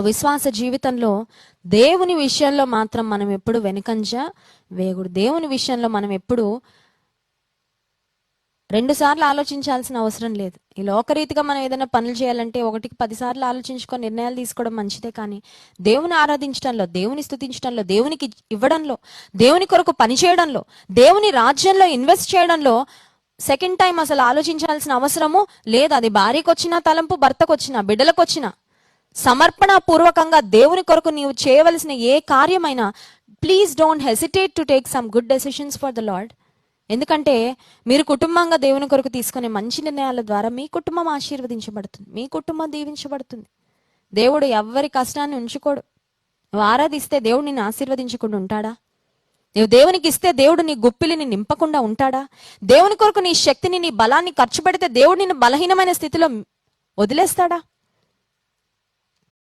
విశ్వాస జీవితంలో దేవుని విషయంలో మాత్రం మనం ఎప్పుడు వెనుకంజ వేయకూడదు. దేవుని విషయంలో మనం ఎప్పుడు 2 సార్లు ఆలోచించాల్సిన అవసరం లేదు. ఈ లోకరీతిగా మనం ఏదైనా పనులు చేయాలంటే 1కి 10 సార్లు ఆలోచించుకొని నిర్ణయాలు తీసుకోవడం మంచిదే. కానీ దేవుని ఆరాధించడంలో, దేవుని స్తుతించడంలో, దేవునికి ఇవ్వడంలో, దేవుని కొరకు పని చేయడంలో, దేవుని రాజ్యంలో ఇన్వెస్ట్ చేయడంలో సెకండ్ టైం అసలు ఆలోచించాల్సిన అవసరము లేదు. అది భార్యకు వచ్చిన తలంపు, భర్తకు వచ్చిన, బిడ్డలకు వచ్చిన సమర్పణ పూర్వకంగా దేవుని కొరకు నీవు చేయవలసిన ఏ కార్యమైనా please don't hesitate to take some good decisions for the lord. ఎందుకంటే మీరు కుటుంబంగా దేవుని కొరకు తీసుకునే మంచి నిర్ణయాల ద్వారా మీ కుటుంబం ఆశీర్వదించబడుతుంది, మీ కుటుంబం దీవించబడుతుంది. దేవుడు ఎవ్వరి కష్టాన్ని ఉంచుకోడు. నువ్వు ఆరాధిస్తే దేవుడు నిన్ను ఆశీర్వదించకుండా ఉంటాడా? నువ్వు దేవునికి ఇస్తే దేవుడు నీ గుప్పిలిని నింపకుండా ఉంటాడా? దేవుని కొరకు నీ శక్తిని, నీ బలాన్ని ఖర్చు పెడితే దేవుడు నిన్ను బలహీనమైన స్థితిలో వదిలేస్తాడా?